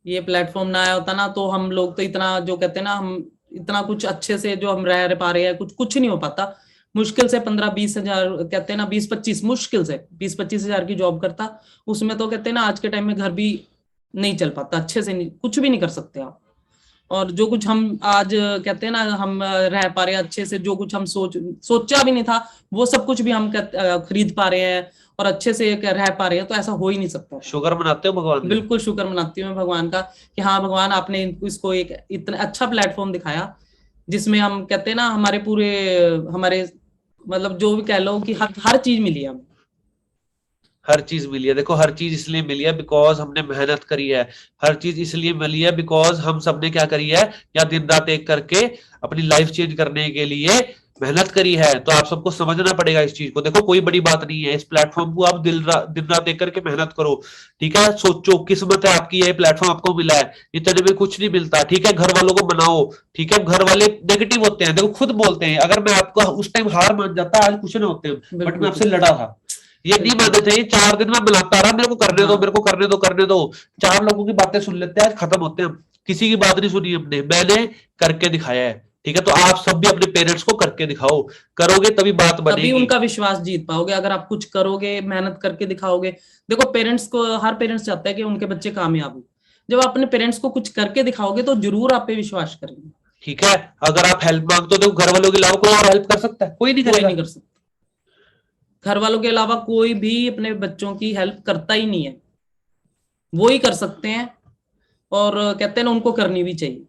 ये प्लेटफॉर्म ना आया होता ना, तो हम लोग तो इतना जो कहते हैं ना, हम इतना कुछ अच्छे से जो हम रह पा रहे हैं, कुछ नहीं हो पाता। मुश्किल से 15-20 हजार, कहते हैं ना 20-25, मुश्किल से 20-25 हजार की जॉब करता, उसमें तो कहते हैं ना आज के टाइम में घर भी नहीं चल पाता अच्छे से, नहीं, कुछ भी नहीं कर सकते आप। और जो कुछ हम आज कहते हैं ना हम रह पा रहे हैं अच्छे से, जो कुछ हम सोचा भी नहीं था, वो सब कुछ भी हम खरीद पा रहे हैं और अच्छे से रह पा रहे हैं, तो ऐसा हो ही नहीं सकता। शुक्र मनाते हो भगवान? बिल्कुल शुक्र मनाती हूँ मैं भगवान का कि हाँ भगवान आपने इसको एक इतना अच्छा प्लेटफॉर्म दिखाया, जिसमें हम कहते हैं ना हमारे पूरे हमारे मतलब जो भी कह लो कि हर चीज मिली है हमें। हर चीज मिली है, देखो हर चीज इसलिए मिली है बिकॉज हमने मेहनत करी है, हर चीज इसलिए मिली है बिकॉज हम सबने क्या करी है, या दिन रात एक करके अपनी लाइफ चेंज करने के लिए मेहनत करी है, तो आप सबको समझना पड़ेगा इस चीज को। देखो कोई बड़ी बात नहीं है, इस प्लेटफॉर्म को आप दिन रात एक करके मेहनत करो, ठीक है। सोचो किस्मत है आपकी, ये प्लेटफॉर्म आपको मिला है, इतने में कुछ नहीं मिलता, ठीक है। घर वालों को बनाओ, ठीक है। घर वाले नेगेटिव होते हैं, देखो खुद बोलते हैं, अगर मैं आपको उस टाइम हार मान जाता आज कुछ नहीं होते, बट मैं बिल्कुल आपसे लड़ा था, ये नहीं मानते थे। 4 दिन में बुलाता रहा, मेरे को करने दो, हाँ। मेरे को करने दो, करने दो। 4 लोगों की बातें सुन लेते हैं, आज खत्म होते हैं। किसी की बात नहीं सुनी हमने, मैंने करके दिखाया है, ठीक है। तो आप सब भी अपने पेरेंट्स को करके दिखाओ, करोगे तभी बात तभी बनेगी। उनका विश्वास जीत पाओगे, अगर आप कुछ करोगे, मेहनत करके दिखाओगे। देखो पेरेंट्स को, हर पेरेंट्स चाहता है कि उनके बच्चे कामयाब हो। जब आप अपने पेरेंट्स को कुछ करके दिखाओगे तो जरूर आप पे विश्वास करेंगे। ठीक है। अगर आप हेल्प मांगते हो, देखो घर वालों के अलावा कोई और हेल्प कर सकता है? कोई नहीं कोई करेगा। नहीं कर सकता, घर वालों के अलावा कोई भी अपने बच्चों की हेल्प करता ही नहीं है, वो ही कर सकते हैं। और कहते हैं ना, उनको करनी भी चाहिए।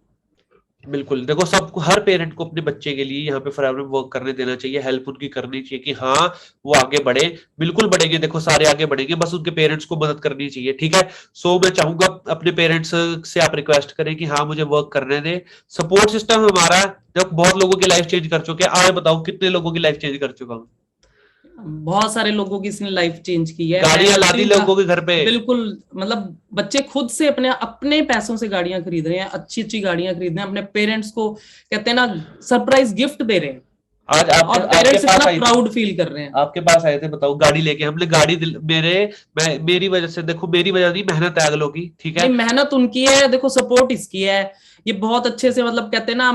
बिल्कुल, देखो सबको, हर पेरेंट को अपने बच्चे के लिए यहाँ पे फॉरएवर वर्क करने देना चाहिए, हेल्प उनकी करनी चाहिए कि हाँ वो आगे बढ़े। बिल्कुल बढ़ेंगे, देखो सारे आगे बढ़ेंगे, बस उनके पेरेंट्स को मदद करनी चाहिए, ठीक है। सो मैं चाहूंगा अपने पेरेंट्स से आप रिक्वेस्ट करें कि हाँ मुझे वर्क करने दें। सपोर्ट सिस्टम हमारा जब बहुत लोगों की लाइफ चेंज कर चुके हैं, आज बताओ कितने लोगों की लाइफ चेंज कर चुका हूँ। बहुत सारे लोगों की इसने लाइफ चेंज की है। मैं गाड़ियां ला करती दी हूँ लोगों के घर पे। बिल्कुल, मतलब बच्चे खुद से अपने अपने पैसों से गाड़ियां खरीद रहे हैं, अच्छी अच्छी गाड़ियां खरीद रहे हैं, अपने पेरेंट्स को कहते हैं ना सरप्राइज गिफ्ट दे रहे हैं। आज आपके और आपके पेरेंट्स पास इतना आई थी, प्राउड फील कर रहे हैं। आपके पास आए थे, बताओ गाड़ी लेके, हमने गाड़ी मेरी वजह से, देखो मेरी वजह नहीं, मेहनत है अगलों की, ठीक है। नहीं, मेहनत उनकी है, देखो सपोर्ट इसकी है। ये बहुत अच्छे से, मतलब कहते हैं ना,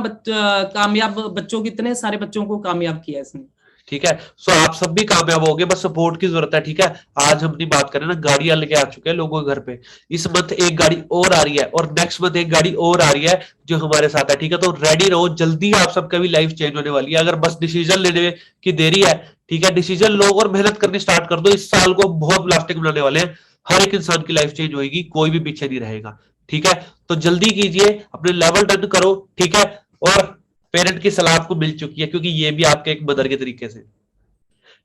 कामयाब बच्चों, कितने सारे बच्चों को कामयाब किया है इसने। ठीक है। सो आप सब भी कामयाब होगे, बस सपोर्ट की जरूरत है, ठीक है। आज हम अपनी बात करें ना, गाड़ियां लेके आ चुके हैं लोगों के घर पे। इस मंथ एक गाड़ी और आ रही है, और नेक्स्ट मंथ एक गाड़ी और आ रही है जो हमारे साथ है, ठीक है। तो रेडी रहो, जल्दी आप सबका भी लाइफ चेंज होने वाली है। अगर बस डिसीजन लेने की देरी है, ठीक है, डिसीजन लो और मेहनत करनी स्टार्ट कर दो। इस साल को बहुत प्लास्टिक बनाने वाले हैं, हर एक इंसान की लाइफ चेंज होगी, कोई भी पीछे नहीं रहेगा, ठीक है। तो जल्दी कीजिए, अपने लेवल डन करो, ठीक है। और पेरेंट की सलाह आपको मिल चुकी है, क्योंकि ये भी आपके एक मदर के तरीके से,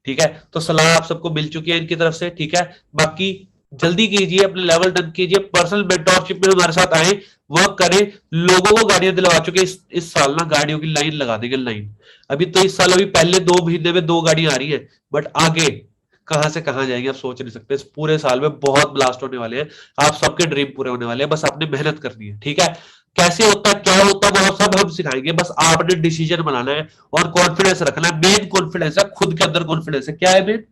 ठीक है। तो सलाह आप सबको मिल चुकी है इनकी तरफ से, ठीक है। बाकी जल्दी कीजिए, अपने लेवल डन कीजिए, पर्सनल मेंटरशिप में हमारे साथ आए, वर्क करें। लोगों को गाड़ियां दिलवा चुके, इस साल ना गाड़ियों की लाइन लगा देंगे, लाइन। अभी तो इस साल अभी पहले 2 महीने में 2 गाड़ियां आ रही है, बट आगे कहां से कहां जाएंगे आप सोच नहीं सकते। इस पूरे साल में बहुत ब्लास्ट होने वाले हैं, आप सबके ड्रीम पूरे होने वाले हैं, बस आपने मेहनत करनी है, ठीक है। कैसे होता है, क्या होता है, वो सब हम सिखाएंगे, बस आपने डिसीजन बनाना है और कॉन्फिडेंस रखना है। मेन कॉन्फिडेंस है, खुद के अंदर कॉन्फिडेंस है। क्या है मेन?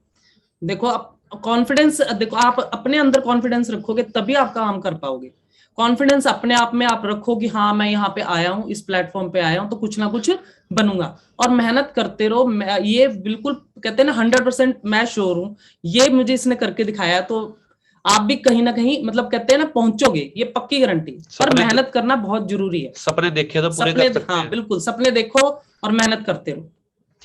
देखो आप कॉन्फिडेंस, देखो आप अपने अंदर कॉन्फिडेंस रखोगे तभी आप काम कर पाओगे। कॉन्फिडेंस अपने आप में आप रखो कि हाँ मैं यहाँ पे आया हूँ, इस प्लेटफॉर्म पे आया हूँ, तो कुछ ना कुछ बनूंगा। और मेहनत करते रहो। ये बिल्कुल कहते हैं ना 100% मैं श्योर हूँ, ये मुझे इसने करके दिखाया, तो आप भी कहीं ना कहीं, मतलब कहते हैं ना, पहुंचोगे, ये पक्की गारंटी। पर मेहनत करना बहुत जरूरी है। सपने देखे तो पूरे सपने, कर सकते हाँ हैं। बिल्कुल, सपने देखो और मेहनत करते रहो,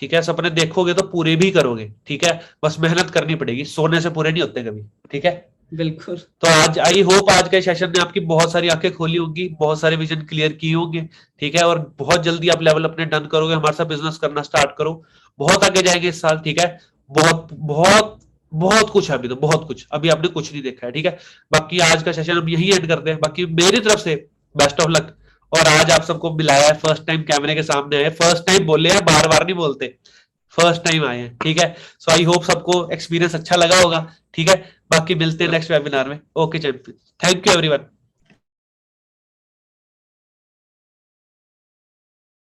ठीक है। सपने देखोगे तो पूरे भी करोगे, ठीक है। बस मेहनत करनी पड़ेगी, सोने से पूरे नहीं होते कभी, ठीक है। बिल्कुल। तो आज आई होप आज के सेशन ने आपकी बहुत सारी आंखें खोली होंगी, बहुत सारे विजन क्लियर किए होंगे, ठीक है। और बहुत जल्दी आप लेवल अपने डन करोगे, हमारे साथ बिजनेस करना स्टार्ट करो, बहुत आगे जाएंगे इस साल, ठीक है। बहुत बहुत बहुत कुछ है अभी, तो बहुत कुछ, अभी आपने कुछ नहीं देखा है, ठीक है। बाकी आज का सेशन हम यही एंड करते हैं। बाकी मेरी तरफ से बेस्ट ऑफ लक। और आज आप सबको मिलाया है, फर्स्ट टाइम कैमरे के सामने आए, फर्स्ट टाइम बोले हैं, बार बार नहीं बोलते, फर्स्ट टाइम आए हैं, ठीक है। सो आई होप सबको एक्सपीरियंस अच्छा लगा होगा, ठीक है। बाकी मिलते हैं नेक्स्ट वेबिनार में। Okay champion, thank you everyone.